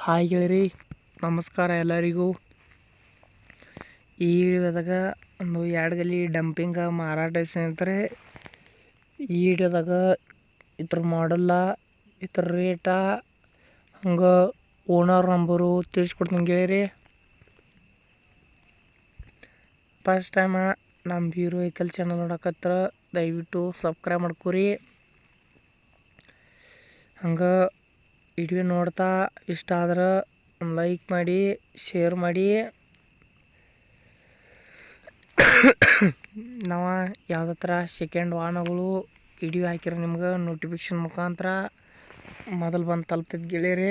Hi ಗೆಳೆಯರಿ, ನಮಸ್ಕಾರ ಎಲ್ಲರಿಗೂ. ಈ ವಿಡಿಯೋದಾಗ ಒಂದು 2 ಗಲ್ಲಿ ಡಂಪಿಂಗ್ ಮಾರಾಟ ಸ್ನೇಹಿತರೆ. ಈ ವಿಡಿಯೋದಾಗ ಇದ್ರ ಮಾಡಲ್ಲ, ಇದ್ರ ರೇಟ, ಹಂಗೆ ಓನರ್ ನಂಬರು ತಿಳಿಸ್ಕೊಡ್ತೀನಿ ಗೆಳೆಯರಿ. ಫಸ್ಟ್ ಟೈಮ ನಮ್ಮ ಹೀರೋ ವೆಹಿಕಲ್ ಚಾನಲ್ ನೋಡಕತ್ರ ದಯವಿಟ್ಟು ಸಬ್ಸ್ಕ್ರೈಬ್ ಮಾಡ್ಕೊರಿ. ಹಂಗೆ ವಿಡಿಯೋ ನೋಡ್ತಾ ಇಷ್ಟ ಆದ್ರೆ ಲೈಕ್ ಮಾಡಿ, ಶೇರ್ ಮಾಡಿ. ನಾವು ಯಾವುದೇ ಥರ ಸೆಕೆಂಡ್ ವಾಹನಗಳು ವಿಡಿಯೋ ಹಾಕಿರೋ ನಿಮ್ಗೆ ನೋಟಿಫಿಕೇಶನ್ ಮುಖಾಂತರ ಮೊದಲು ಬಂದು ತಲುಪ್ತೈತೆ ಗೆಳೆಯರಿ.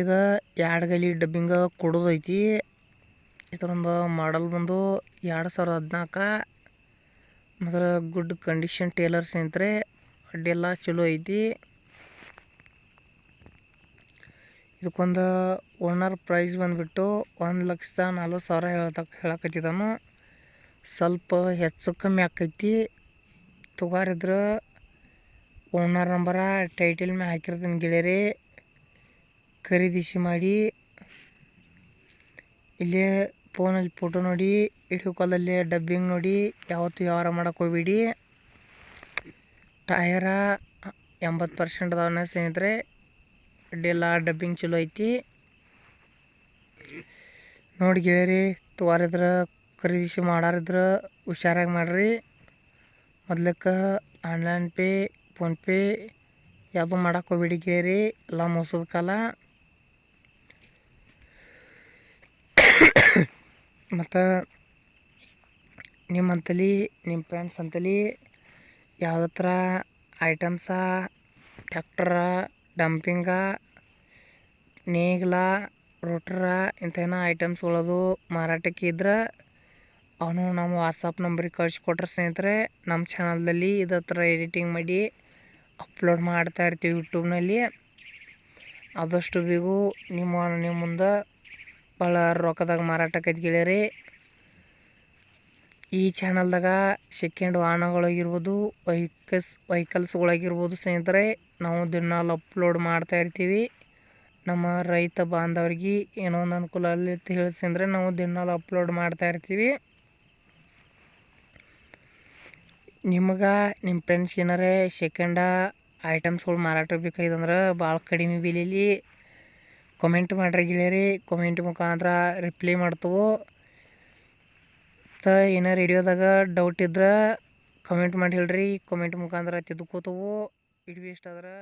ಇದು 2 ಗಲ್ಲಿ ಡಬ್ಬಿಂಗ ಕೊಡೋದೈತಿ. ಇದರೊಂದು ಮಾಡಲ್ ಬಂದು 2014. ಮಾತ್ರ ಗುಡ್ ಕಂಡೀಷನ್ ಟೇಲರ್ ಸ್ನೇಹಿತರೆ, ಅಡ್ಡೆಲ್ಲ ಚಲೋ ಐತಿ. ಇದಕ್ಕೊಂದು ಓನರ್ ಪ್ರೈಸ್ ಬಂದುಬಿಟ್ಟು 1,40,000 ಹೇಳಕತ್ತಿದ್ದಾನು. ಸ್ವಲ್ಪ ಹೆಚ್ಚು ಕಮ್ಮಿ ಆಕೈತಿ. ತೊಗಾರಿದ್ರೆ ಓನರ್ ನಂಬರ ಟೈಟಲ್ ಮ್ಯಾಗ ಹಾಕಿರ್ತೀನಿ ಗೆಳೆಯರಿ, ಖರೀದಿಸಿ ಮಾಡಿ. ಇಲ್ಲೇ ಫೋನಲ್ಲಿ ಫೋಟೋ ನೋಡಿ, ವಿಡಿಯೋ ಕಾಲಲ್ಲಿ ಡಬ್ಬಿಂಗ್ ನೋಡಿ ಯಾವತ್ತೂ ವ್ಯವಹಾರ ಮಾಡೋಕೆ ಹೋಗ್ಬೇಡಿ. ಟಯರ 80% ಅದಾವನ್ನ ಸ್ನೇಹಿತರೆ, ಅಡ್ಡೆಲ್ಲ ಡಬ್ಬಿಂಗ್ ಚಲೋ ಐತಿ. ನೋಡಿ ಗೆಳೆಯರಿ, ತೊಗಾರಿದ್ರೆ ಖರೀದಿಸಿ ಮಾಡಾರಿದ್ರೆ ಹುಷಾರಾಗಿ ಮಾಡಿರಿ. ಮೊದ್ಲಕ್ಕೆ ಆನ್ಲೈನ್ ಪೇ, ಫೋನ್ಪೇ ಯಾವುದು ಮಾಡೋಕೆ ಹೋಗ್ಬೇಡಿ ಗೆಳೆಯರಿ, ಎಲ್ಲ ಮೋಸದ ಕಾಲ. ಮತ್ತು ನಿಮ್ಮಂತಲಿ, ನಿಮ್ಮ ಫ್ರೆಂಡ್ಸ್ ಅಂತಲಿ ಯಾವುದೇ ಥರ ಐಟಮ್ಸ, ಟ್ಯಾಕ್ಟರ, ಡಂಪಿಂಗ, ನೇಗಿಲ, ರೋಟ್ರ ಇಂಥೇನೋ ಐಟಮ್ಸ್ಗಳದು ಮಾರಾಟಕ್ಕೆ ಇದ್ರೆ ಅವನು ನಮ್ಮ ವಾಟ್ಸಪ್ ನಂಬರಿಗೆ ಕಳಿಸ್ಕೊಟ್ರೆ ಸ್ನೇಹಿತರೆ, ನಮ್ಮ ಚಾನಲ್ದಲ್ಲಿ ಇದೇ ಥರ ಎಡಿಟಿಂಗ್ ಮಾಡಿ ಅಪ್ಲೋಡ್ ಮಾಡ್ತಾ ಇರ್ತೀವಿ ಯೂಟ್ಯೂಬ್ನಲ್ಲಿ. ಆದಷ್ಟು ಬೇಗ ನಿಮ್ಮ ಮುಂದೆ ಭಾಳ ರೊಕ್ಕದಾಗ ಮಾರಾಟಕ್ಕೈತಿ ಗೆಳೆಯರಿ. ಈ ಚಾನಲ್ದಾಗ ಸೆಕೆಂಡ್ ವಾಹನಗಳಾಗಿರ್ಬೋದು, ವೆಹಿಕಲ್ಸ್ಗಳಾಗಿರ್ಬೋದು ಸ್ನೇಹಿತರೆ, ನಾವು ದಿನಾಲು ಅಪ್ಲೋಡ್ ಮಾಡ್ತಾ ಇರ್ತೀವಿ. ನಮ್ಮ ರೈತ ಬಾಂಧವರಿಗೆ ಏನೋ ಒಂದು ಅನುಕೂಲ ಅಲ್ಲಿ ಅಂತ ಹೇಳಿಸಂದ್ರೆ ನಾವು ದಿನಾಲು ಅಪ್ಲೋಡ್ ಮಾಡ್ತಾ ಇರ್ತೀವಿ. ನಿಮ್ಗೆ ನಿಮ್ಮ ಫ್ರೆಂಡ್ಸ್ ಏನಾರೇ ಸೆಕೆಂಡ ಐಟಮ್ಸ್ಗಳು ಮಾರಾಟ ಬೇಕಾಗಿದಂದ್ರೆ ಭಾಳ ಕಡಿಮೆ ಬೆಲೆಯಲ್ಲಿ ಕಮೆಂಟ್ ಮಾಡ್ರಿ ಗೆಳೆಯರಿ. ಕಮೆಂಟ್ ಮುಖಾಂತರ ರಿಪ್ಲೈ ಮಾಡ್ತೇವೆ. ಏನಾರು ವಿಡಿಯೋದಾಗ ಡೌಟ್ ಇದ್ರೆ ಕಮೆಂಟ್ ಮಾಡಿ ಹೇಳ್ರಿ, ಕಮೆಂಟ್ ಮುಖಾಂತರ ತಿದ್ಕೋತೇವೆ. ವಿಡಿಯೋ ಇಷ್ಟ ಆದ್ರೆ